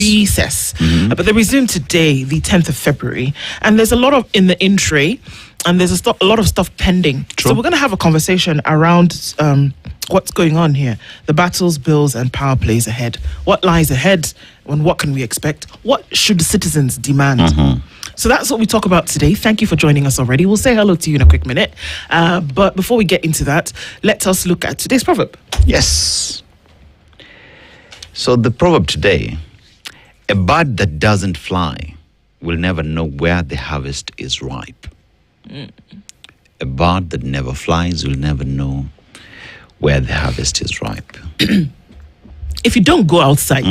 recess. But they resume today, the 10th of February. And there's a lot of in the in-tray, and there's a lot of stuff pending. True. So we're going to have a conversation around what's going on here. The battles, bills, and power plays ahead. What lies ahead, and what can we expect? What should citizens demand? So that's what we talk about today. Thank you for joining us already. We'll say hello to you in a quick minute. But before we get into that, let us look at today's proverb. Yes. So the proverb today, a bird that doesn't fly will never know where the harvest is ripe. A bird that never flies will never know where the harvest is ripe. If you don't go outside,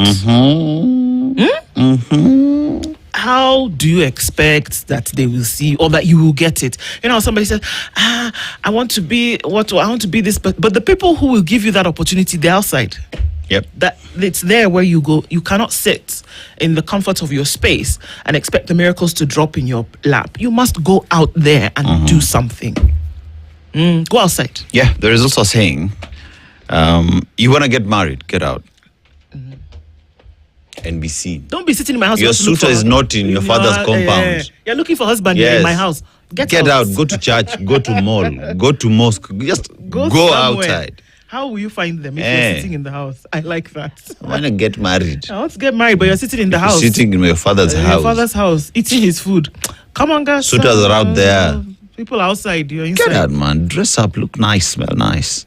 how do you expect that they will see or that you will get it? You know, somebody says, I want to be this, but the people who will give you that opportunity, they're outside. Yep. That it's there where you go. You cannot sit in the comfort of your space and expect the miracles to drop in your lap. You must go out there and do something. Go outside. Yeah, there is also a saying, you want to get married, get out. And be seen. Don't be sitting in my house. Your suitor is not in your father's compound. You're looking for husband in my house. Get out. Go to church. Go to mall. Go to mosque. Just go outside. How will you find them if you're sitting in the house? I like that. I want to get married. I want to get married, but you're sitting in the house. Sitting in your father's house. Your father's house, eating his food. Come on, guys. Suitors are out there. People outside. You're inside. Get out, man. Dress up. Look nice. Smell nice.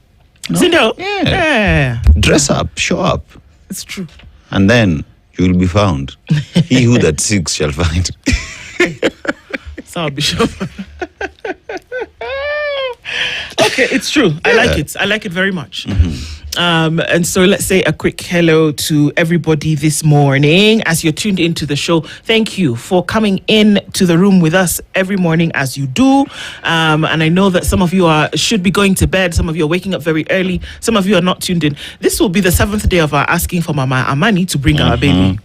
No? Cindo? Yeah. Dress up. Show up. It's true. And then you will be found. He who that seeks shall find. Sour Bishop. Okay, it's true. Yeah. I like it. I like it very much. And so let's say a quick hello to everybody this morning as you're tuned into the show. Thank you for coming in to the room with us every morning as you do. And I know that some of you should be going to bed. Some of you are waking up very early. Some of you are not tuned in. This will be the 7th day of our asking for Mama Amani to bring our baby.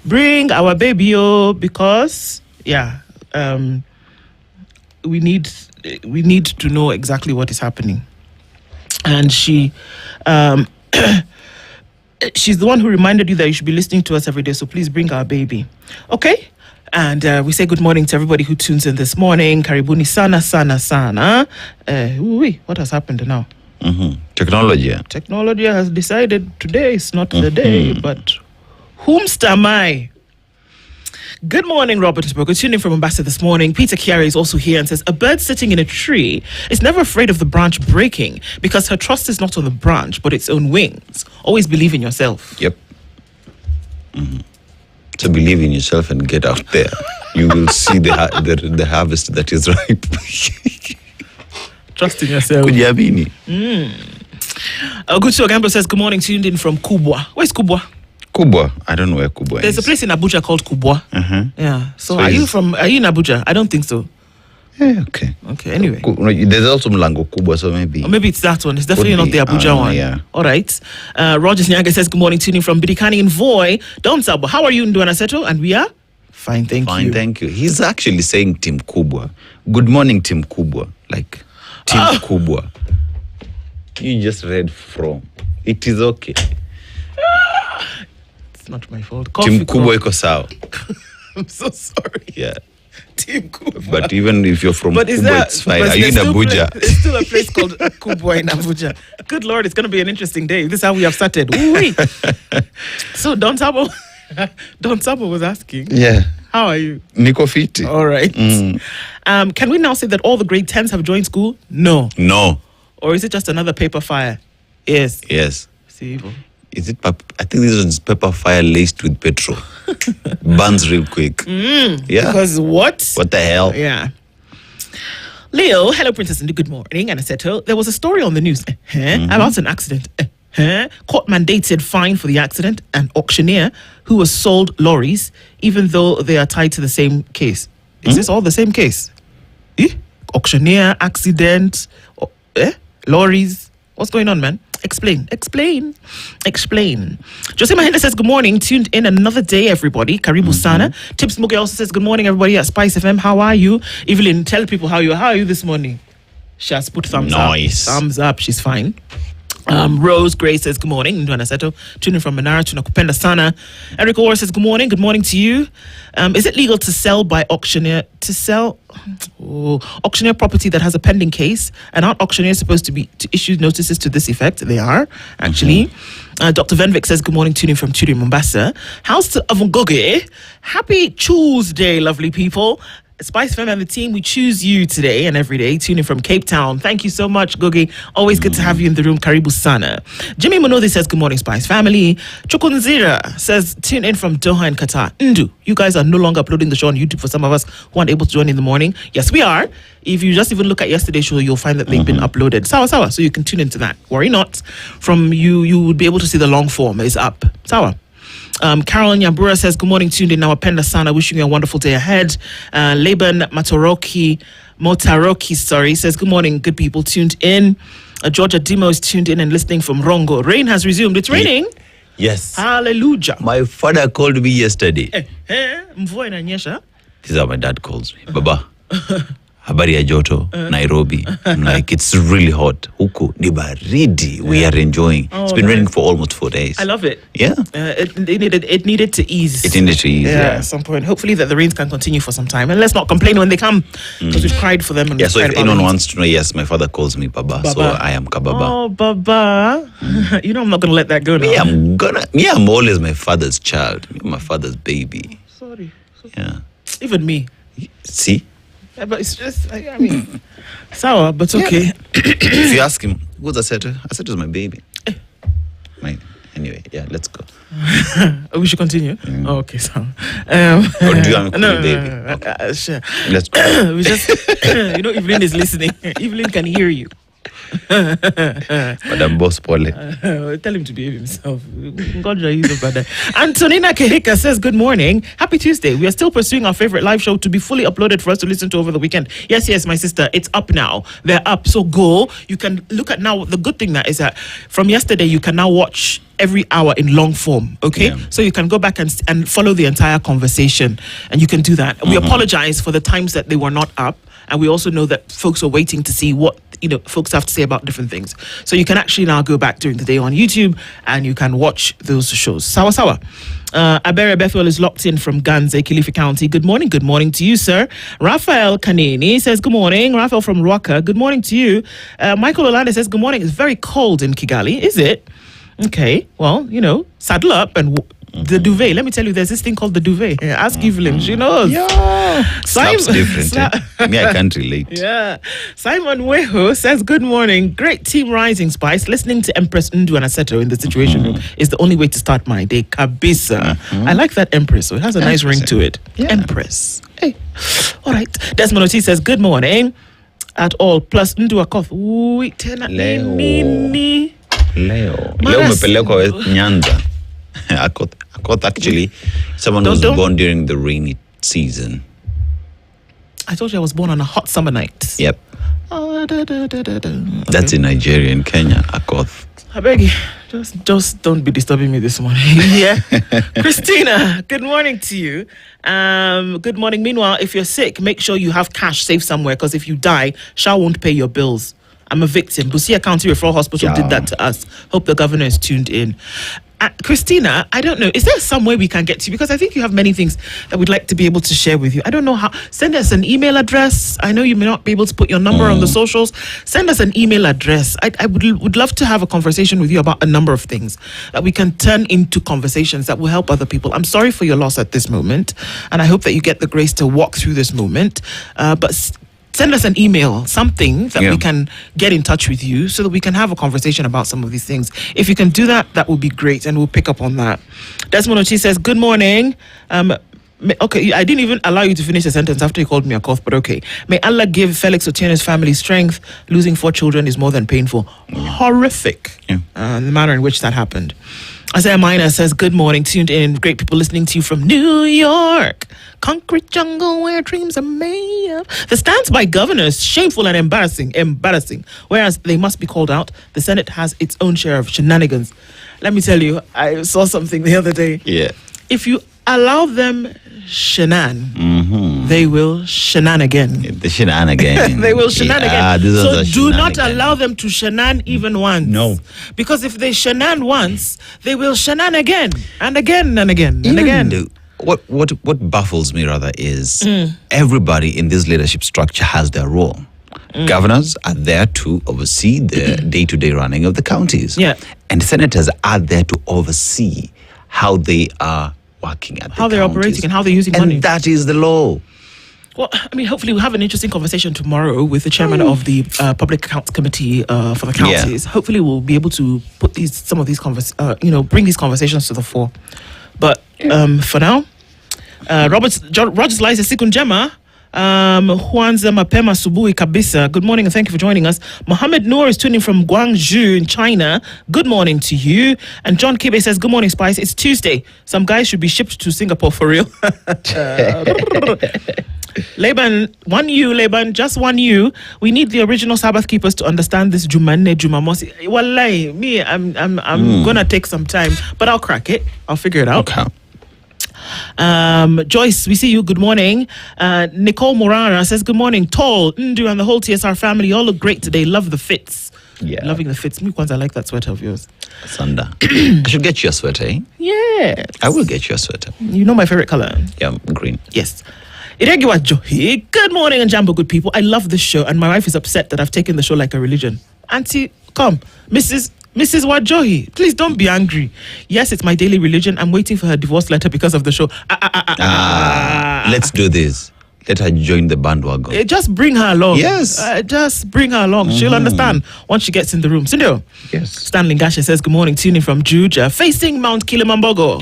Bring our baby, because we need to know exactly what is happening. And she she's the one who reminded you that you should be listening to us every day, so please bring our baby. Okay? And we say good morning to everybody who tunes in this morning. Karibuni sana sana sana. What has happened now? Technology has decided today is not the day, but whomst am I? Good morning, Robert Spoke. Tuning from Mombasa this morning. Peter Chiara is also here and says, a bird sitting in a tree is never afraid of the branch breaking because her trust is not on the branch, but its own wings. Always believe in yourself. Yep. So believe in yourself and get out there. You will see the harvest that is ripe. Trust in yourself. Kujamini. Augusto Gambo says, good morning, tuned in from Kubwa. Where's Kubwa? Kubwa. I don't know where Kubwa is. There's a place in Abuja called Kubwa. Yeah. So are you in Abuja? I don't think so. Yeah, okay. Okay, anyway. There's also Mlango Kubwa, so maybe. Or maybe it's that one. It's definitely not the Abuja one. Yeah. All right. Rogers Nyaga says, good morning, tuning from Bidikani in Voi. Don Sabo, how are you, Ndwana Seto? And we are? Fine, thank you. Fine, thank you. He's actually saying Team Kubwa. Good morning, Team Kubwa. Like, Team Kubwa. You just read from. It is okay. Not my fault. Team Kubwa iko sawa. I'm so sorry. Yeah. Team Kubwa. But even if you're from Kubwa, it's fine. Are you in Abuja? There's still a place called Kubwa in Abuja. Good Lord, it's going to be an interesting day. This is how we have started. So Don Sabo was asking. Yeah. How are you? Niko fiti. All right. Can we now say that all the grade 10s have joined school? No. Or is it just another paper fire? Yes. See evil. Is it? I think this is pepper fire laced with petrol. Burns real quick. Yeah. Because what? What the hell? Yeah. Leo, hello, Princess, and good morning. And I said, there was a story on the news about an accident. Court mandated fine for the accident. An auctioneer who was sold lorries, even though they are tied to the same case. Is this all the same case? Auctioneer, accident, lorries. What's going on, man? Explain. Jose Mahinda says, good morning. Tuned in another day, everybody. Karibu Sana. Tips Muge also says, good morning, everybody at Spice FM. How are you? Evelyn, tell people how are you this morning? She has put thumbs up. Thumbs up. She's fine. Rose Gray says good morning. Ndwana Seto, tuning from Manara, tunakupenda sana. Eric Orr says good morning. Good morning to you. Is it legal to sell by auctioneer? Auctioneer property that has a pending case? And aren't auctioneers supposed to issue notices to this effect? They are, actually. Dr. Venvik says good morning, tuning from Turi, Mombasa. House to Avungoge. Happy Tuesday, lovely people. Spice Fam and the team, we choose you today and every day, tuning from Cape Town. Thank you so much, Gogi. Always good to have you in the room. Karibu sana. Jimmy Monodi says, good morning, Spice family. Chukunzira says, tune in from Doha in Qatar. Ndu, you guys are no longer uploading the show on YouTube for some of us who aren't able to join in the morning. Yes, we are. If you just even look at yesterday's show, you'll find that they've been uploaded. Sawa. So you can tune into that. Worry not. From you would be able to see the long form is up. Sawa. Carolyn Nyambura says, good morning, tuned in. Now, Penda Sana, wishing you a wonderful day ahead. Laban Motaroki, says, good morning, good people tuned in. Georgia Dimo is tuned in and listening from Rongo. Rain has resumed. It's raining. Yes. Hallelujah. My father called me yesterday. Mvua inanyesha. This is how my dad calls me. Baba, habari ya joto, Nairobi. I'm like, it's really hot. Huku ni baridi. We are enjoying. It's been raining for almost 4 days. I love it. Yeah. It needed to ease. It needed to ease, at some point. Hopefully that the rains can continue for some time. And let's not complain when they come, because we've cried for them. And so if anyone wants to know, yes, my father calls me Baba. So I am Kababa. Oh, Baba. You know I'm not going to let that go now. I'm always my father's child. My father's baby. Sorry. Yeah. Even me. See? Yeah, but it's just, I mean, sour, but okay. Yeah. If you ask him, who's Aseto? Aseto is my baby. Anyway, let's go. We should continue. Oh, okay, so. Or do you want me to call you baby? Okay. Sure. Let's go. We just, Evelyn is listening. Evelyn can hear you. Madam Boss Pole. Tell him to behave himself. God, he's a brother. Antonina Kehika says, good morning. Happy Tuesday. We are still pursuing our favorite live show to be fully uploaded for us to listen to over the weekend. Yes, my sister. It's up now. They're up. So go. You can look at now. The good thing that is that from yesterday, you can now watch every hour in long form. Okay. Yeah. So you can go back and follow the entire conversation. And you can do that. We apologize for the times that they were not up. And we also know that folks are waiting to see what folks have to say about different things. So you can actually now go back during the day on YouTube and you can watch those shows. Sawa. Abere Bethel is locked in from Ganze, Kilifi County. Good morning to you, sir. Raphael Kanini says good morning. Raphael from Ruaka, good morning to you. Michael Olande says good morning. It's very cold in Kigali. Is it? Okay, well, saddle up and the duvet. Let me tell you, there's this thing called the duvet. Ask Evelyn, she knows. Yeah. Slaps different. Me, I can't relate. Yeah. Simon Weho says, good morning. Great team rising, Spice. Listening to Empress Ndu and Aseto in the Situation Room is the only way to start my day. Kabisa. I like that Empress. So it has a nice ring to it. Yeah. Empress. Hey. All right. Desmond Oti says, good morning. At all. Plus Ndu Akoth. Uy, tena nini. Leo umepelekwa Nyanza. Akoth actually, someone who was born during the rainy season. I told you I was born on a hot summer night. Yep. Okay. That's in Nigeria, in Kenya, Akoth. I beg you, just don't be disturbing me this morning. Yeah. Christina, good morning to you. Good morning. Meanwhile, if you're sick, make sure you have cash saved somewhere, because if you die, Shah won't pay your bills. I'm a victim. Busia County Referral Hospital did that to us. Hope the governor is tuned in. Christina, I don't know. Is there some way we can get to you? Because I think you have many things that we'd like to be able to share with you. I don't know how. Send us an email address. I know you may not be able to put your number on the socials. Send us an email address. I would love to have a conversation with you about a number of things that we can turn into conversations that will help other people. I'm sorry for your loss at this moment, and I hope that you get the grace to walk through this moment. But send us an email, something that we can get in touch with you so that we can have a conversation about some of these things. If you can do that, that would be great, and we'll pick up on that. Desmond Ochi says, good morning. Okay, I didn't even allow you to finish the sentence after you called me a cough, but okay. May Allah give Felix Otieno's family strength. Losing 4 children is more than painful. Horrific. The manner in which that happened. Isaiah Minor says, good morning, tuned in. Great people listening to you from New York. Concrete jungle where dreams are made of. The stance by governors, shameful and embarrassing. Whereas they must be called out, the Senate has its own share of shenanigans. Let me tell you, I saw something the other day. Yeah. If you allow them shenan, they will shenanigan. The shenanigan. They will shenanigan. So do not shenanigan. allow them to shenan even once. No. Because if they shenan once, they will shenan again and again and again and again. What baffles me rather is everybody in this leadership structure has their role. Governors are there to oversee the day-to-day running of the counties. Yeah. And senators are there to oversee how they are working at How they're counties. operating and how they're using and money. that is the law. Well, I mean, hopefully we'll have an interesting conversation tomorrow with the chairman of the Public Accounts Committee for the counties. Yeah. Hopefully we'll be able to put some of these bring these conversations to the fore. But for now, Rogers Liza Sikunjema, Juanza Mapema Subui Kabisa. Good morning and thank you for joining us. Mohammed Noor is tuning from Guangzhou in China. Good morning to you. And John Kibe says, good morning, Spice. It's Tuesday. Some guys should be shipped to Singapore for real. Laban, Laban, just one you. We need the original Sabbath keepers to understand this Jumanne Jumamosi. Wallahi, me, I'm gonna take some time, but I'll crack it. I'll figure it out. Okay. Joyce, we see you. Good morning. Nicole Morara says, good morning. Tall, Ndu, and the whole TSR family. You all look great today. Love the fits. Yeah. Loving the fits. Me, I like that sweater of yours. Sanda. I should get you a sweater, eh? Yes. I will get you a sweater. You know my favorite color? Yeah, green. Yes. Iregiwa Johi. Good morning, and Jambo, good people. I love this show, and my wife is upset that I've taken the show like a religion. Auntie, come. Mrs. Wajohi, please don't be angry. Yes, it's my daily religion. I'm waiting for her divorce letter because of the show. Let's do this. Let her join the bandwagon. Just bring her along. Yes. Just bring her along. She'll understand once she gets in the room. Sindio? Yes. Stanley Gasha says, good morning, tuning from Juja, facing Mount Kilimanjaro.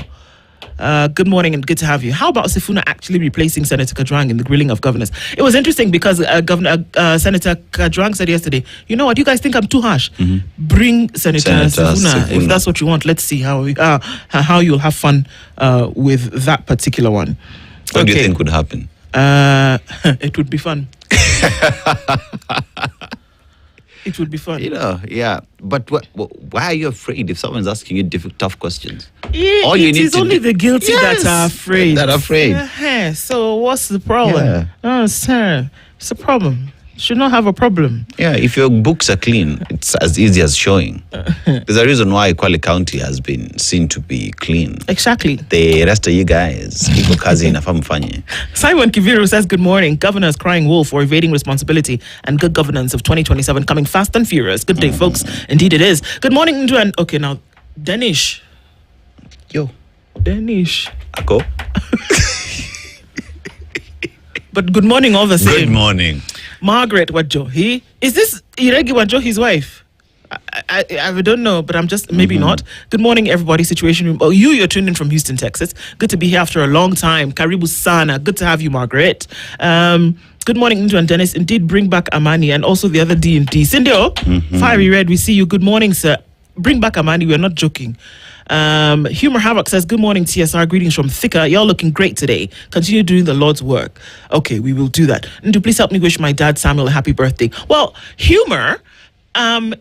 Good morning and good to have you. How about Sifuna actually replacing Senator Kajwang in the grilling of governors? It was interesting because Senator Kajwang said yesterday, you know what, you guys think I'm too harsh? Bring Senator Sifuna. If that's what you want. Let's see how you'll have fun with that particular one. What do you think would happen? It would be fun. It would be fun. Yeah. But why are you afraid if someone's asking you tough questions? It is only the guilty that are afraid. So what's the problem? Yeah. Oh, sir, it's a problem. Should not have a problem. Yeah, if your books are clean, it's as easy as showing. There's a reason why Kwale County has been seen to be clean. Exactly. The rest of you guys, people kazi na famfanye. Simon Kiviru says, good morning. Governor is crying wolf for evading responsibility and good governance of 2027 coming fast and furious. Good day, folks. Indeed it is. Good morning, Nduan. Okay, now, Danish. Yo. Danish. Ako? But good morning all the same. Good morning. Margaret Wajohi. Is this Iregi Wajohi's wife? I don't know, but I'm just, maybe not. Good morning, everybody. Situation Room. Oh, you're tuned in from Houston, Texas. Good to be here after a long time. Karibu Sana. Good to have you, Margaret. Good morning, Indu and Dennis. Indeed, bring back Amani and also the other D&D. Cindio, Fiery Red, we see you. Good morning, sir. Bring back Amani. We're not joking. Humor Havoc says, good morning, TSR. Greetings from Thika. Y'all looking great today. Continue doing the Lord's work. Okay, we will do that. Ndu, please help me wish my dad, Samuel, a happy birthday. Well, Humor,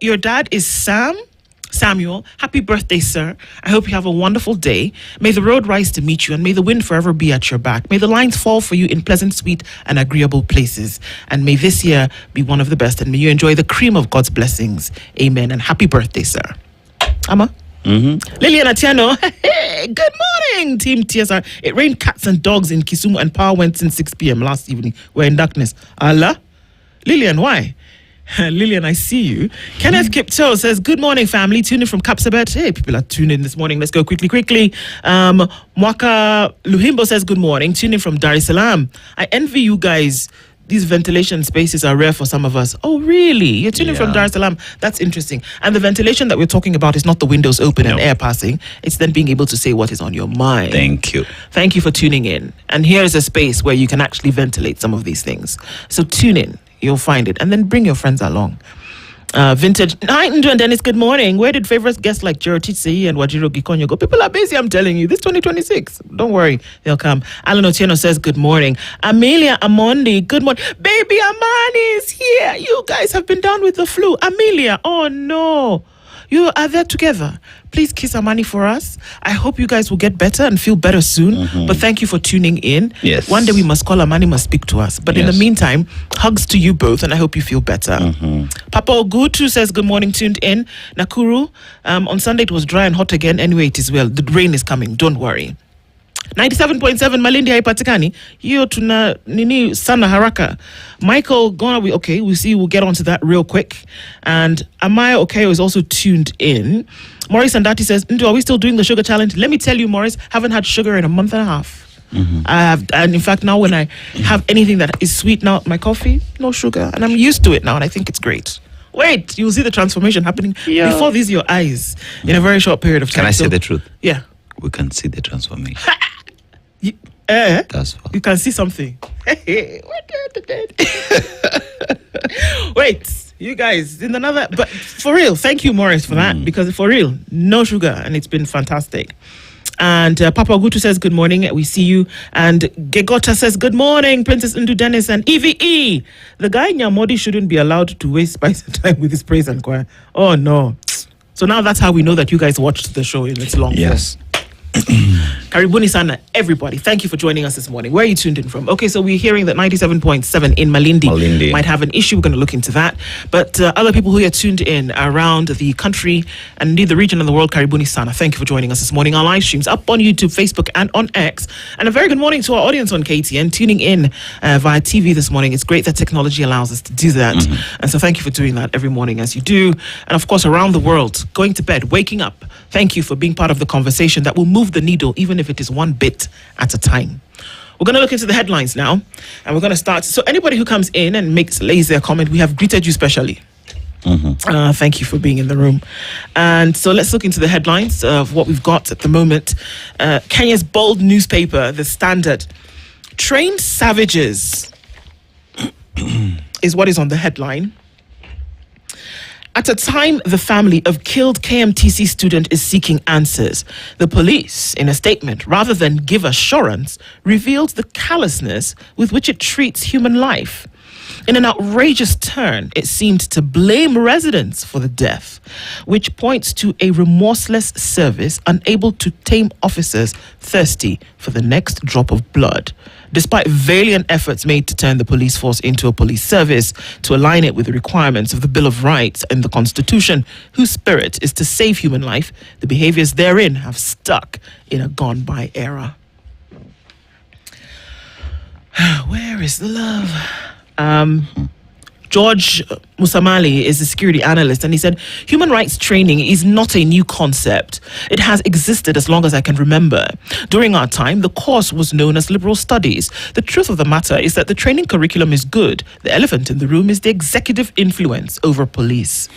your dad is Samuel. Happy birthday, sir. I hope you have a wonderful day. May the road rise to meet you, and may the wind forever be at your back. May the lines fall for you in pleasant, sweet, and agreeable places. And may this year be one of the best, and may you enjoy the cream of God's blessings. Amen. And happy birthday, sir. Amma? Lilian Atiano, good morning, Team TSR. It rained cats and dogs in Kisumu and power went since 6 p.m. last evening. We're in darkness. Allah? Lilian, why? Lillian, I see you. Kenneth Kipto says, good morning, family. Tuning from Kapsabet. Hey, people are tuning in this morning. Let's go quickly. Mwaka Luhimbo says, good morning. Tuning from Dar es Salaam. I envy you guys. These ventilation spaces are rare for some of us. Oh, really? You're tuning from Dar es Salaam. That's interesting. And the ventilation that we're talking about is not the windows open and air passing. It's then being able to say what is on your mind. Thank you. Thank you for tuning in. And here's a space where you can actually ventilate some of these things. So tune in. You'll find it. And then bring your friends along. Vintage. Hi, Ndu and Dennis, good morning. Where did favorite guests like Jero Titsei and Wajiro Gikonyo go? People are busy, I'm telling you. This 2026. Don't worry. They'll come. Alan Otieno says, good morning. Amelia Amondi, good morning. Baby Amani is here. You guys have been down with the flu. Amelia, oh no. You are there together. Please Please kiss Amani for us. I hope you guys will get better and feel better soon. But thank you for tuning in. Yes. One day we must call Amani, must speak to us. But in the meantime, hugs to you both, and I hope you feel better. Papa Ogutu says, good morning, tuned in. Nakuru, on Sunday it was dry and hot again. Anyway, it is well. The rain is coming. Don't worry. 97.7 Malindi haipatikani. Hiyo tuna nini sana haraka. Michael gonna be okay. We'll get onto that real quick. And Amaya Okayo is also tuned in. Maurice Andati says, are we still doing the sugar challenge? Let me tell you, Maurice, haven't had sugar in a month and a half. I have, and in fact now when I have anything that is sweet now, my coffee, no sugar, and I'm used to it now, and I think it's great. Wait, you'll see the transformation happening before these your eyes in a very short period of time. Can I say the truth? Yeah. We can see the transformation. That's what. You can see something. Wait, you guys, in another, but for real, thank you, Morris, for that, because for real, no sugar, and it's been fantastic. And Papa Gutu says, good morning, we see you. And Gegota says, good morning, Princess Ndu Dennis and EVE. The guy Nyamodi shouldn't be allowed to waste spice time with his praise and choir. Oh, no. So now that's how we know that you guys watched the show in its long form. Yes. Karibuni sana, everybody. Thank you for joining us this morning. Where are you tuned in from? Okay, so we're hearing that 97.7 in Malindi might have an issue. We're going to look into that. But other people who are tuned in around the country and indeed the region and the world, Karibuni sana. Thank you for joining us this morning. Our live streams up on YouTube, Facebook, and on X. And a very good morning to our audience on KTN tuning in via TV this morning. It's great that technology allows us to do that. And so thank you for doing that every morning as you do. And of course, around the world, going to bed, waking up. Thank you for being part of the conversation that will move the needle, even if it is one bit at a time. We're going to look into the headlines now, and we're going to start. So anybody who comes in and lays their comment, we have greeted you specially. Thank you for being in the room. And so let's look into the headlines of what we've got at the moment. Kenya's bold newspaper, The Standard. Trained savages is what is on the headline. At a time, the family of killed KMTC student is seeking answers. The police, in a statement, rather than give assurance, revealed the callousness with which it treats human life. In an outrageous turn, it seemed to blame residents for the death, which points to a remorseless service unable to tame officers thirsty for the next drop of blood. Despite valiant efforts made to turn the police force into a police service, to align it with the requirements of the Bill of Rights and the Constitution, whose spirit is to save human life, the behaviors therein have stuck in a gone-by era. Where is the love? George Musamali is a security analyst, and he said, human rights training is not a new concept. It has existed as long as I can remember. During our time, the course was known as liberal studies. The truth of the matter is that the training curriculum is good. The elephant in the room is the executive influence over police.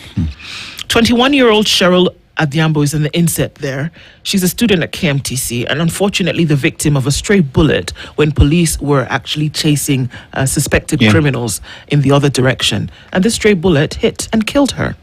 21-year-old Cheryl Adhiambo is in the inset there. She's a student at KMTC and unfortunately the victim of a stray bullet when police were actually chasing suspected criminals in the other direction. And this stray bullet hit and killed her.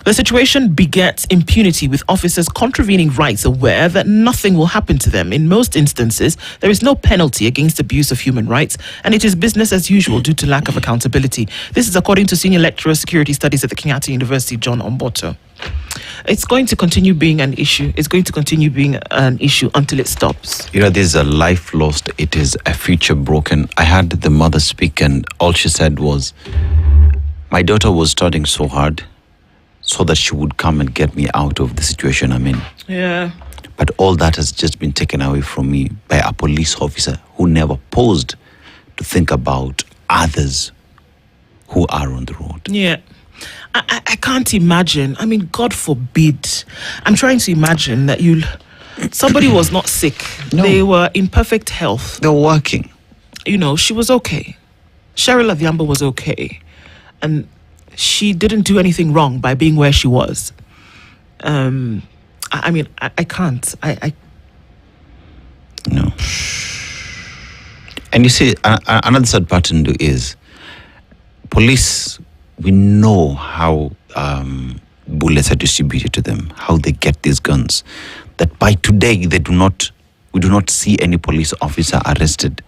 The situation begets impunity, with officers contravening rights aware that nothing will happen to them. In most instances, there is no penalty against abuse of human rights, and it is business as usual due to lack of accountability. This is according to Senior Lecturer Security Studies at the Kenyatta University, John Omboto. It's going to continue being an issue. It's going to continue being an issue until it stops. You know, there's a life lost. It is a future broken. I had the mother speak, and all she said was, my daughter was studying so hard so that she would come and get me out of the situation I'm in. Yeah. But all that has just been taken away from me by a police officer who never paused to think about others who are on the road. Yeah. I can't imagine. I mean, God forbid. I'm trying to imagine that somebody was not sick. No. They were in perfect health. They were working. You know, she was okay. Cheryl Adhiambo was okay. And she didn't do anything wrong by being where she was. I mean, I can't. No. And you see, another sad pattern is police, we know how bullets are distributed to them, how they get these guns. That by today, we do not see any police officer arrested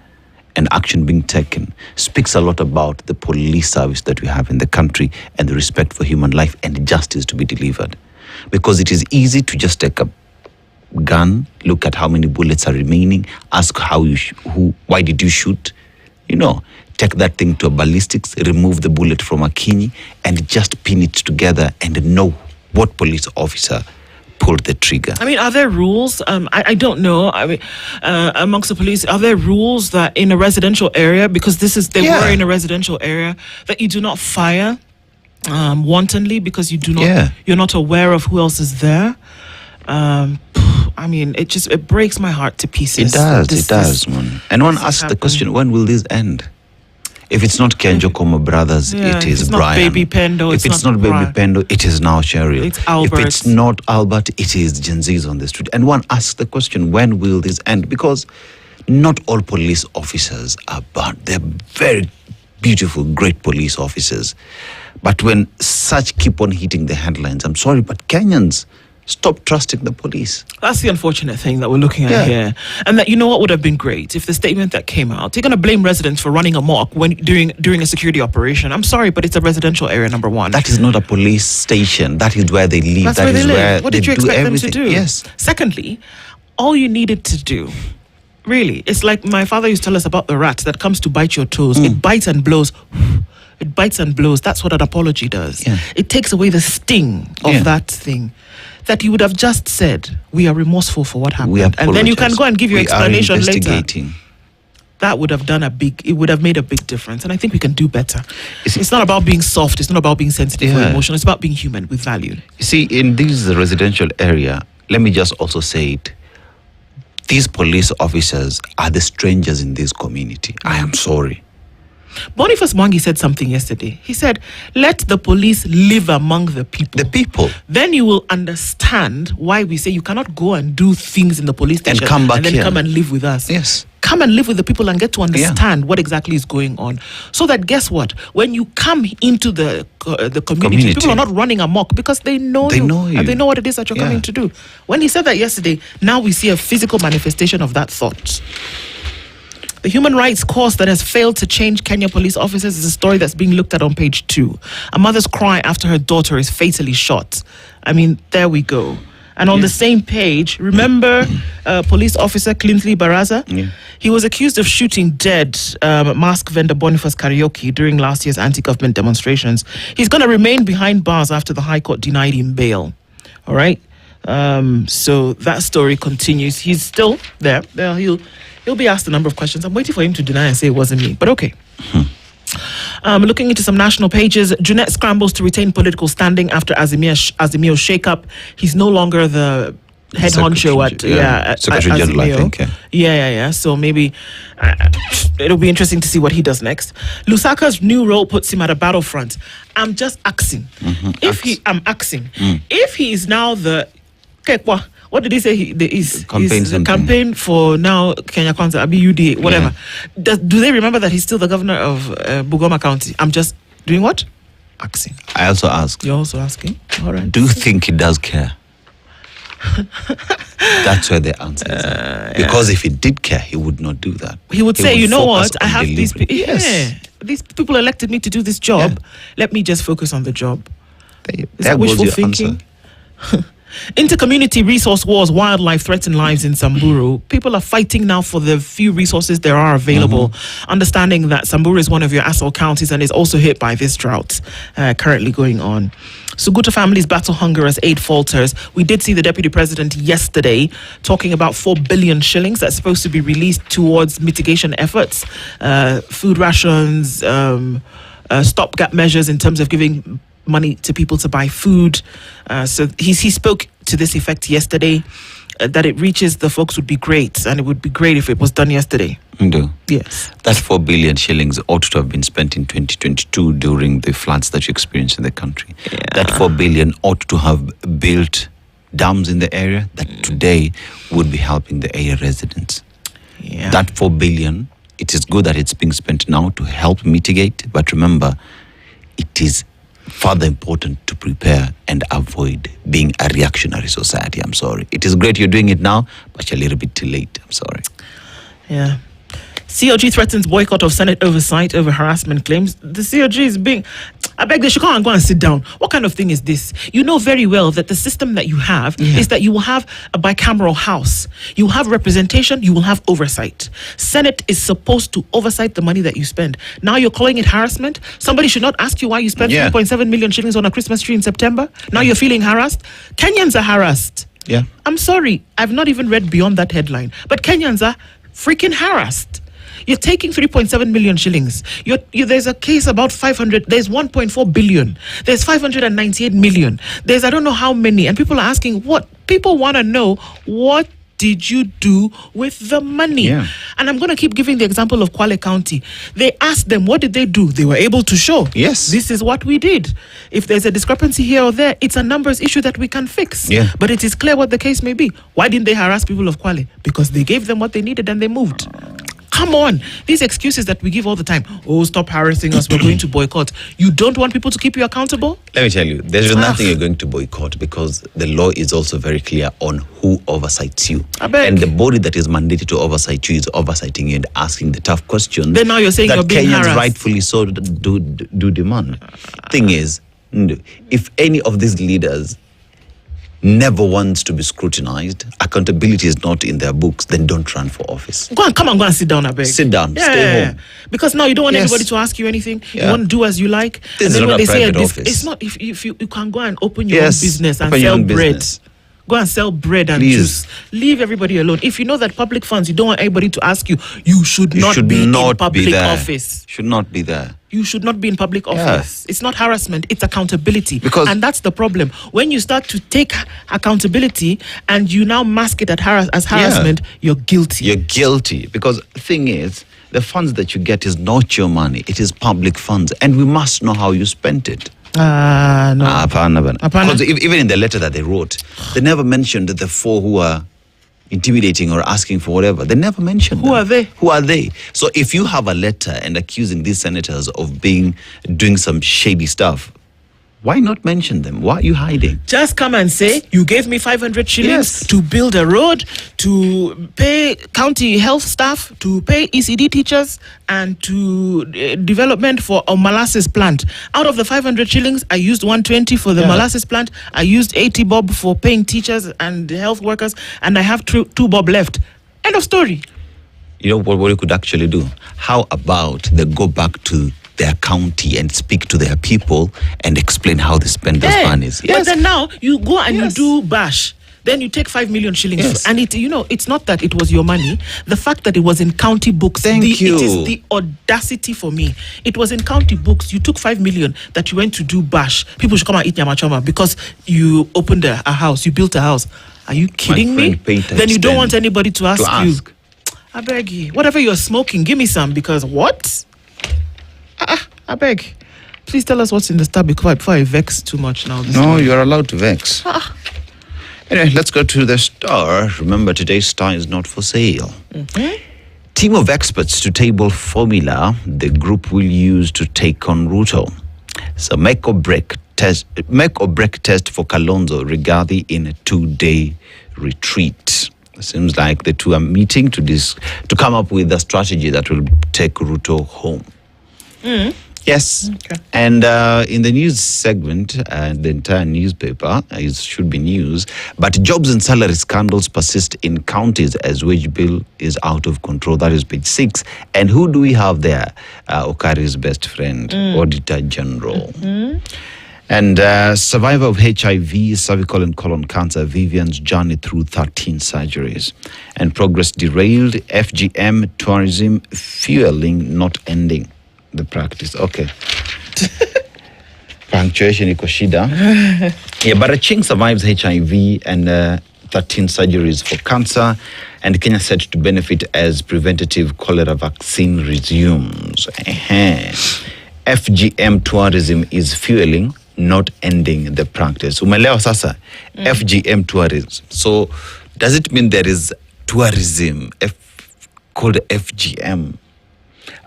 and action being taken. Speaks a lot about the police service that we have in the country and the respect for human life and justice to be delivered. because it is easy to just take a gun, look at how many bullets are remaining, ask why did you shoot, take that thing to a ballistics, remove the bullet from a kidney, and just pin it together and know what police officer pulled the trigger. I mean, are there rules? I don't know. I mean, amongst the police, are there rules that in a residential area, because they were in a residential area, that you do not fire wantonly because you're not aware of who else is there? I mean, it breaks my heart to pieces. It does, man. And one asks the question, when will this end? If it's not Kiganjo Como Brothers, it is Brian. Baby Pendo, if it's not Baby Pendo, it is now Cheryl. It's Albert. If it's not Albert, it is Gen Zs on the street. And one asks the question, when will this end? Because not all police officers are bad. They're very beautiful, great police officers. But when such keep on hitting the headlines, I'm sorry, but Kenyans, stop trusting the police. That's the unfortunate thing that we're looking at here. And that, what would have been great if the statement that came out, you're going to blame residents for running amok during a security operation. I'm sorry, but it's a residential area, number one. That is not a police station. That is where they live. That's where they live. What did you expect them to do? Yes. Secondly, all you needed to do, really, it's like my father used to tell us about the rat that comes to bite your toes. It bites and blows. It bites and blows. That's what an apology does. Yeah. It takes away the sting of that thing. That you would have just said, we are remorseful for what happened. And then you can go and give your explanation later. That would have made a big difference. And I think we can do better. It's not about being soft. It's not about being sensitive or emotional. It's about being human with value. You see, in this residential area, let me just also say it. These police officers are the strangers in this community. I am sorry. Boniface Mwangi said something yesterday. He said, let the police live among the people. The people. Then you will understand why we say you cannot go and do things in the police station and come back and then here. Come and live with us. Yes. Come and live with the people and get to understand what exactly is going on. So that, guess what? When you come into the community, people are not running amok because they know you. And they know what it is that you're coming to do. When he said that yesterday, now we see a physical manifestation of that thought. The human rights course that has failed to change Kenya police officers is a story that's being looked at on page 2. A mother's cry after her daughter is fatally shot. I mean, there we go. And on the same page, remember police officer Clintley Baraza? Yeah. He was accused of shooting dead mask vendor Boniface Karaoke during last year's anti-government demonstrations. He's going to remain behind bars after the High Court denied him bail. All right? So that story continues. He's still there. He'll be asked a number of questions. I'm waiting for him to deny and say it wasn't me, but okay. Looking into some national pages, Junet scrambles to retain political standing after Azimio's shake-up. He's no longer the head honcho at Secretary General, I think. Yeah. So maybe it'll be interesting to see what he does next. Lusaka's new role puts him at a battlefront. I'm just asking. If he is now the what did he say? He's the campaign for now Kenya Kwanza, UDA, whatever. Yeah. Do they remember that he's still the governor of Bungoma County? I'm just doing what? Asking. I also ask. You're also asking? All right. Do you think he does care? That's where the answer is. Because if he did care, he would not do that. He would say, you know what? I have these people. These people elected me to do this job. Yeah. Let me just focus on the job. Is that wishful thinking? Inter-community resource wars, wildlife threaten lives in Samburu. People are fighting now for the few resources there are available, understanding that Samburu is one of your ASAL counties and is also hit by this drought currently going on. Suguta families battle hunger as aid falters. We did see the Deputy President yesterday talking about 4 billion shillings that's supposed to be released towards mitigation efforts, food rations, stopgap measures in terms of giving money to people to buy food. So he spoke to this effect yesterday. That it reaches the folks would be great, and it would be great if it was done yesterday. Yes. That 4 billion shillings ought to have been spent in 2022 during the floods that you experienced in the country. Yeah. That 4 billion ought to have built dams in the area that today would be helping the area residents. Yeah. That 4 billion, it is good that it's being spent now to help mitigate, but remember, it is further important to prepare and avoid being a reactionary society. I'm sorry. It is great you're doing it now, but you're a little bit too late. I'm sorry. Yeah. COG threatens boycott of Senate oversight over harassment claims. The COG is being... I beg they should come and go and sit down. What kind of thing is this? You know very well that the system that you have is that you will have a bicameral house. You will have representation, you will have oversight. Senate is supposed to oversight the money that you spend. Now you're calling it harassment? Somebody should not ask you why you spent 3.7 million shillings on a Christmas tree in September. Now you're feeling harassed? Kenyans are harassed. Yeah. I'm sorry, I've not even read beyond that headline. But Kenyans are freaking harassed. You're taking 3.7 million shillings. There's a case about 500. There's 1.4 billion. There's 598 million. There's I don't know how many. And people are asking what? People want to know what did you do with the money? Yeah. And I'm going to keep giving the example of Kwale County. They asked them, what did they do? They were able to show. Yes. This is what we did. If there's a discrepancy here or there, it's a numbers issue that we can fix. Yeah. But it is clear what the case may be. Why didn't they harass people of Kwale? Because they gave them what they needed and they moved. Come on. These excuses that we give all the time. Oh, stop harassing us. We're going to boycott. You don't want people to keep you accountable? Let me tell you, there's nothing you're going to boycott because the law is also very clear on who oversights you. I beg. And the body that is mandated to oversight you is oversighting you and asking the tough questions. Then now you're saying that you're being Kenyans harassed. rightfully so do demand. Thing is, if any of these leaders never wants to be scrutinized, accountability is not in their books, then don't run for office. Go and sit down, I beg. Sit down, stay home. Because now you don't want anybody to ask you anything. You want to do as you like. This and then is when not they a say private office. it's not if you can go and open your own business and open your sell own bread. business. Go and sell bread and Please. juice. Leave everybody alone. If you know that public funds, you don't want anybody to ask you, you should not be in public office. Should not be there. You should not be in public office. It's not harassment, it's accountability. And that's the problem. When you start to take accountability and you now mask it as harassment, you're guilty. You're guilty. Because the thing is, the funds that you get is not your money. It is public funds. And we must know how you spent it. No. Because even in the letter that they wrote, they never mentioned the four who are intimidating or asking for whatever. They never mentioned Who are they? Who are they? So if you have a letter and accusing these senators of doing some shady stuff, why not mention them? Why are you hiding? Just come and say, you gave me 500 shillings to build a road, to pay county health staff, to pay ECD teachers, and to development for a molasses plant. Out of the 500 shillings, I used 120 for the molasses plant. I used 80 bob for paying teachers and health workers, and I have 2 bob left. End of story. You know what you could actually do? How about they go back to their county and speak to their people and explain how they spend those monies? But then now you go and you do bash. Then you take 5 million shillings. And it's not that it was your money. The fact that it was in county books. Thank you. It is the audacity for me. It was in county books. You took 5 million that you went to do bash. People should come and eat nyama choma because you opened a house. You built a house. Are you kidding me? Then you don't want anybody to ask you. I beg you. Whatever you're smoking, give me some because what? I beg. Please tell us what's in the star before I vex too much now. No, you're allowed to vex. Anyway, let's go to the star. Remember, today's star is not for sale. Team of experts to table formula the group will use to take on Ruto. So make or break test for Kalonzo Rigathi in a 2-day retreat. It seems like the two are meeting to come up with a strategy that will take Ruto home. Yes. Okay. And in the news segment, the entire newspaper should be news, but jobs and salary scandals persist in counties as wage bill is out of control. That is page 6. And who do we have there? Okari's best friend, Auditor General. And survivor of HIV, cervical and colon cancer, Vivian's journey through 13 surgeries. And progress derailed, FGM, tourism, fueling not ending. The practice. Okay. Punctuation iko shida. Yeah, but Aching survives HIV and 13 surgeries for cancer, and Kenya set to benefit as preventative cholera vaccine resumes. FGM tourism is fueling, not ending the practice. Umelewa sasa? FGM tourism. So does it mean there is tourism called FGM?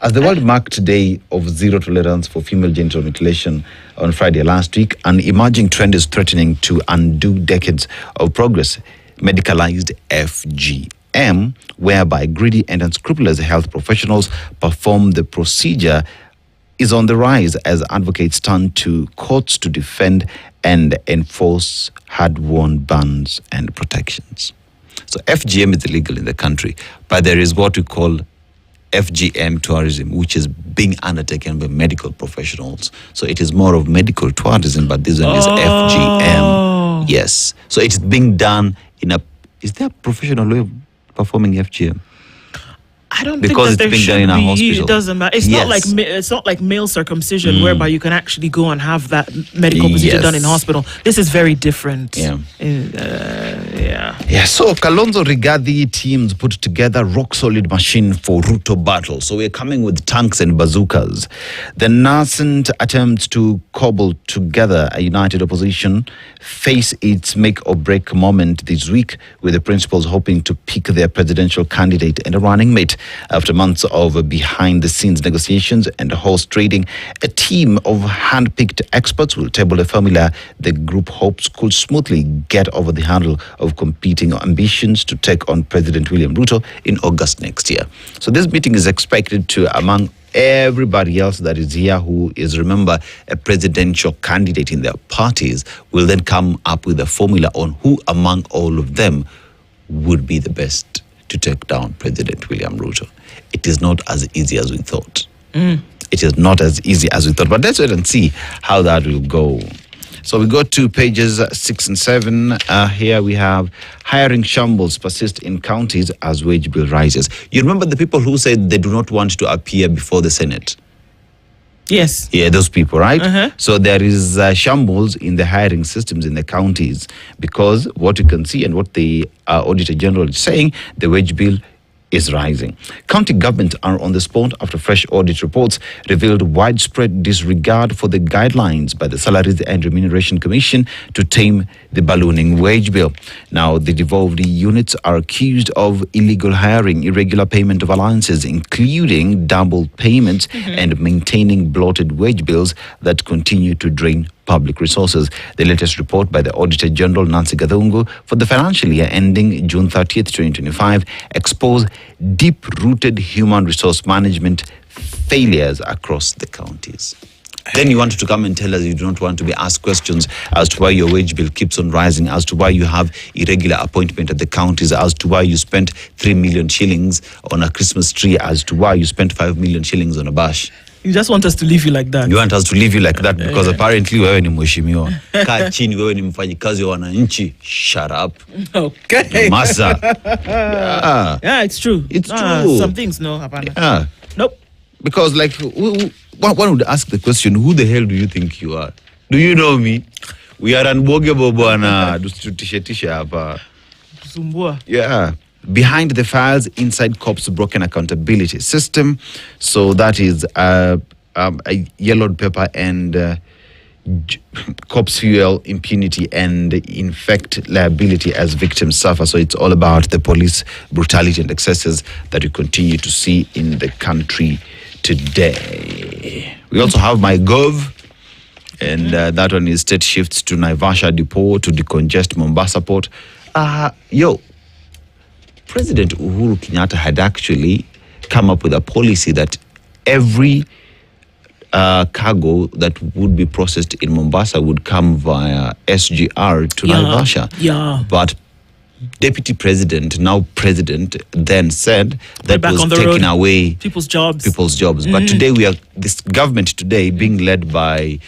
As the world marked Day of Zero Tolerance for Female Genital Mutilation on Friday last week, an emerging trend is threatening to undo decades of progress. Medicalized FGM, whereby greedy and unscrupulous health professionals perform the procedure is on the rise as advocates turn to courts to defend and enforce hard-won bans and protections. So FGM is illegal in the country, but there is what we call FGM tourism, which is being undertaken by medical professionals. So it is more of medical tourism, but this one is FGM. Yes. So it is being done in a... Is there a professional way of performing FGM? I don't Because think that it's there being done in a should be. hospital. It doesn't matter. It's not like male circumcision whereby you can actually go and have that medical procedure done in hospital. This is very different. Yeah. Yeah. So Kalonzo Rigathi teams put together rock-solid machine for Ruto battle. So we're coming with tanks and bazookas. The nascent attempts to cobble together a united opposition face its make-or-break moment this week, with the principals hoping to pick their presidential candidate and a running mate. After months of behind-the-scenes negotiations and horse trading, a team of hand-picked experts will table a formula the group hopes could smoothly get over the hurdle of competing ambitions to take on President William Ruto in August next year. So this meeting is expected to, among everybody else that is here who is, remember, a presidential candidate in their parties, will then come up with a formula on who among all of them would be the best to take down President William Ruto. It is not as easy as we thought. It is not as easy as we thought. But let's wait and see how that will go. So we go to pages 6 and 7. Here we have hiring shambles persist in counties as wage bill rises. You remember the people who said they do not want to appear before the Senate? Yes. Yeah, those people, right? So there is shambles in the hiring systems in the counties, because what you can see and what the Auditor General is saying, the wage bill is rising. County governments are on the spot after fresh audit reports revealed widespread disregard for the guidelines by the Salaries and Remuneration Commission to tame the ballooning wage bill. Now, the devolved units are accused of illegal hiring, irregular payment of allowances, including double payments, and maintaining bloated wage bills that continue to drain public resources. The latest report by the Auditor General, Nancy Gathungu, for the financial year ending June 30th, 2025, exposed deep-rooted human resource management failures across the counties. Then you wanted to come and tell us you do not want to be asked questions as to why your wage bill keeps on rising, as to why you have irregular appointment at the counties, as to why you spent 3 million shillings on a Christmas tree, as to why you spent 5 million shillings on a bash. You just want us to leave you like that. You want us to leave you like that because apparently wewe ni mheshimiwa. Kaa chini, wewe ni mfanyikazi wa wananchi. Shut up. Okay. Masa. Yeah, it's true. It's true. Some things, no, hapana. Yeah. Nope. Because like, one would ask the question, who the hell do you think you are? Do you know me? We are unbogable bwana. Tutishetisha hapa. Sumbua. Yeah. Behind the files, inside cops' broken accountability system. So that is a yellowed paper and cops fuel impunity and infect liability as victims suffer. So it's all about the police brutality and excesses that we continue to see in the country today. We also have my gov, and that one is state shifts to Naivasha depot to decongest Mombasa port. President Uhuru Kenyatta had actually come up with a policy that every cargo that would be processed in Mombasa would come via SGR to Naivasha. Yeah. But Deputy President, now President, then said that was taking away people's jobs. But today this government today being led by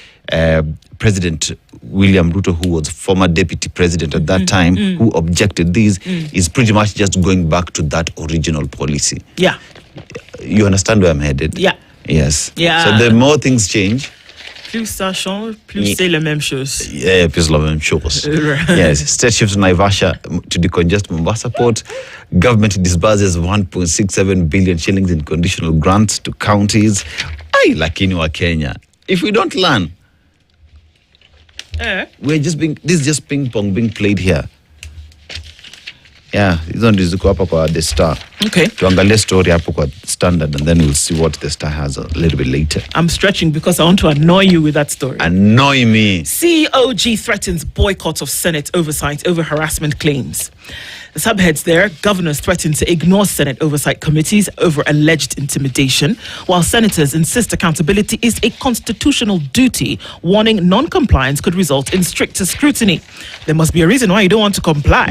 President William Ruto, who was former deputy president at that time, who objected this, is pretty much just going back to that original policy. Yeah. You understand where I'm headed? Yeah. Yes. Yeah. So the more things change, plus ça change, plus c'est la même chose. Yeah, plus la même chose. Yes. State shifts Naivasha to decongest Mombasa port. Government disburses 1.67 billion shillings in conditional grants to counties. Ay, lakini wa Kenya. If we don't learn, we're just this is just ping pong being played here. Yeah, hizo ndizo ziko hapa kwa The Star. Okay. Tuangalie story hapo kwa Standard, and then we'll see what The Star has a little bit later. I'm stretching because I want to annoy you with that story. Annoy me. COG threatens boycott of Senate oversight over harassment claims. The subheads there: governors threaten to ignore Senate oversight committees over alleged intimidation, while senators insist accountability is a constitutional duty, warning non-compliance could result in stricter scrutiny. There must be a reason why you don't want to comply.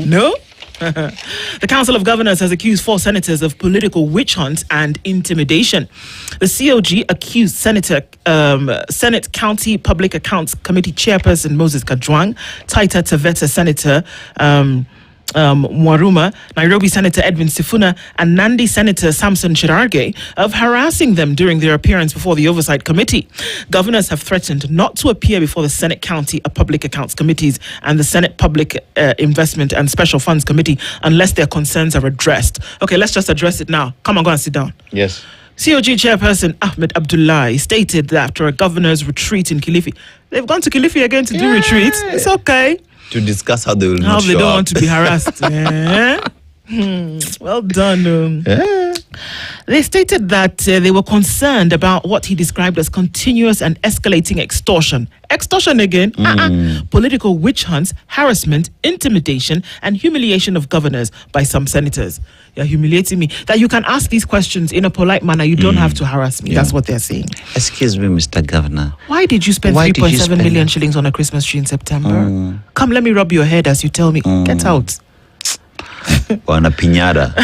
No? The Council of Governors has accused 4 senators of political witch hunt and intimidation. The COG accused Senate County Public Accounts Committee Chairperson Moses Kajwang, Taita Taveta Senator Mwaruma, Nairobi Senator Edwin Sifuna, and Nandi Senator Samson Chirarge of harassing them during their appearance before the Oversight Committee. Governors have threatened not to appear before the Senate County Public Accounts Committees and the Senate Public Investment and Special Funds Committee unless their concerns are addressed. Okay, let's just address it now. Come on, go and sit down. Yes. COG Chairperson Ahmed Abdullahi stated that after a governor's retreat in Kilifi, they've gone to Kilifi again to do retreat. It's okay. To discuss how they will how not they show don't up. want to be harassed. Well done. They stated that they were concerned about what he described as continuous and escalating extortion. Extortion again? Political witch hunts, harassment, intimidation, and humiliation of governors by some senators. You're humiliating me. That you can ask these questions in a polite manner. You don't have to harass me. Yeah. That's what they're saying. Excuse me, Mr. Governor. Why did you spend 3.7 million shillings on a Christmas tree in September? Come, let me rub your head as you tell me. Get out. On a piñata.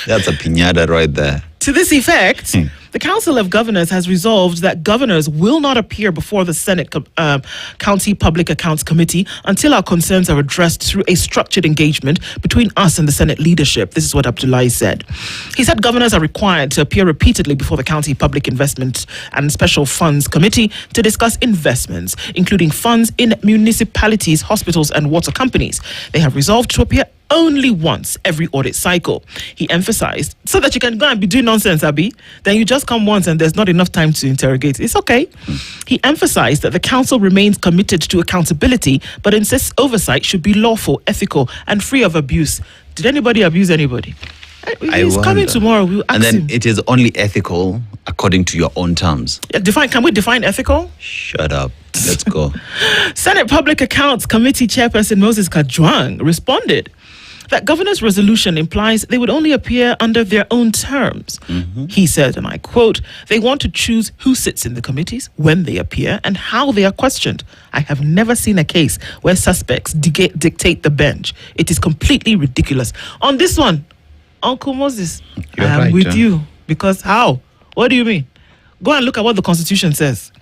That's a piñata right there. To this effect, the Council of Governors has resolved that governors will not appear before the Senate County Public Accounts Committee until our concerns are addressed through a structured engagement between us and the Senate leadership. This is what Abdullahi said. He said governors are required to appear repeatedly before the County Public Investment and Special Funds Committee to discuss investments, including funds in municipalities, hospitals, and water companies. They have resolved to appear only once every audit cycle. He emphasized, so that you can go and be doing nonsense, Abi, then you just come once and there's not enough time to interrogate. It's okay. He emphasized that the council remains committed to accountability, but insists oversight should be lawful, ethical, and free of abuse. Did anybody abuse anybody? He's coming tomorrow. We'll ask and then him. it is only ethical according to your own terms. Can we define ethical? Shut up. Let's go. Senate Public Accounts Committee Chairperson Moses Kajwang responded that governor's resolution implies they would only appear under their own terms. He said, and I quote, "They want to choose who sits in the committees, when they appear, and how they are questioned. I have never seen a case where suspects dictate the bench. It is completely ridiculous." On this one, Uncle Moses, You're I am right, with you. Because how? What do you mean? Go and look at what the Constitution says.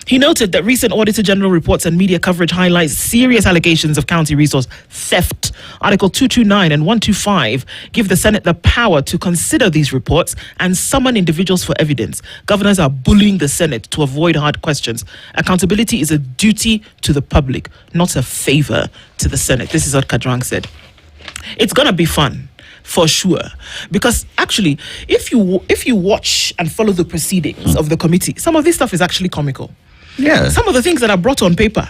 He noted that recent Auditor General reports and media coverage highlights serious allegations of county resource theft. Article 229 and 125 give the Senate the power to consider these reports and summon individuals for evidence. Governors are bullying the Senate to avoid hard questions. Accountability is a duty to the public, not a favor to the Senate. This is what Kajwang said. It's going to be fun. For sure, because actually, if you watch and follow the proceedings of the committee, some of this stuff is actually comical. Yeah. Some of the things that are brought on paper,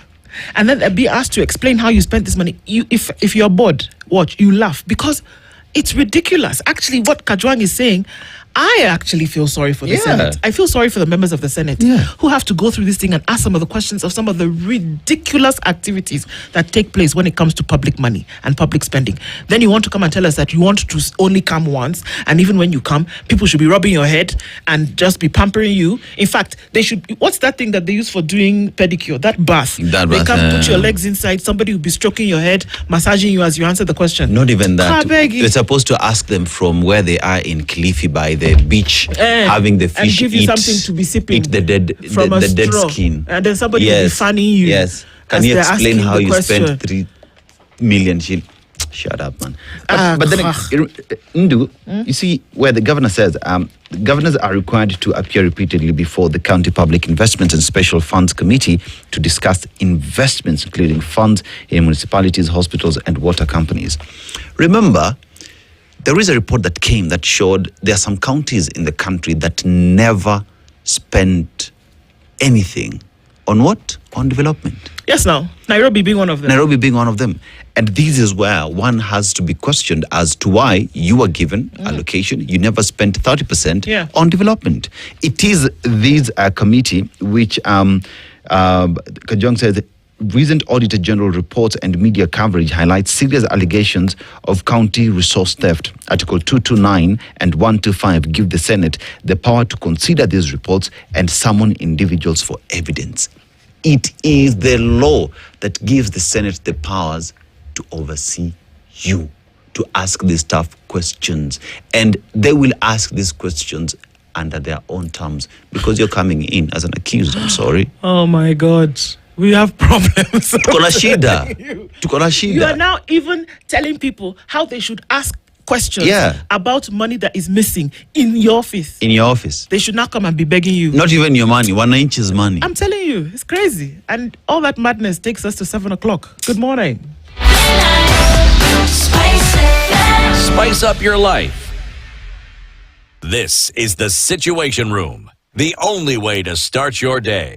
and then be asked to explain how you spent this money. If you're bored, watch, you laugh because it's ridiculous. Actually, what Kajwang is saying, I actually feel sorry for the Senate. I feel sorry for the members of the Senate who have to go through this thing and ask some of the questions of some of the ridiculous activities that take place when it comes to public money and public spending. Then you want to come and tell us that you want to only come once, and even when you come, people should be rubbing your head and just be pampering you. In fact, they should. What's that thing that they use for doing pedicure? That bath. They come put your legs inside. Somebody will be stroking your head, massaging you as you answer the question. Not even that. You're supposed to ask them from where they are in Kilifi by the beach, having the fish and give you something to be sipping eat the dead from the dead skin, and then somebody will be fanning you. Yes. Can you explain how you spent 3 million shillings? Shut up, man. But then, Ndu, you see where the governor says governors are required to appear repeatedly before the County Public Investments and Special Funds Committee to discuss investments, including funds in municipalities, hospitals, and water companies. Remember, there is a report that came that showed there are some counties in the country that never spent anything on what? On development. Yes, now. Nairobi being one of them. Nairobi being one of them. And this is where one has to be questioned as to why you were given allocation. You never spent 30% on development. It is this committee which Kajwang says recent Auditor General reports and media coverage highlights serious allegations of county resource theft. Article 229 and 125 give the Senate the power to consider these reports and summon individuals for evidence. It is the law that gives the Senate the powers to oversee you, to ask these tough questions. And they will ask these questions under their own terms because you're coming in as an accused. I'm sorry. Oh my God. We have problems. Tuko na shida. Tuko na shida. You are now even telling people how they should ask questions about money that is missing in your office. In your office. They should not come and be begging you. Not even your money, 1 inch's money. I'm telling you, it's crazy. And all that madness takes us to 7 o'clock. Good morning. Spice up your life. This is the Situation Room, the only way to start your day.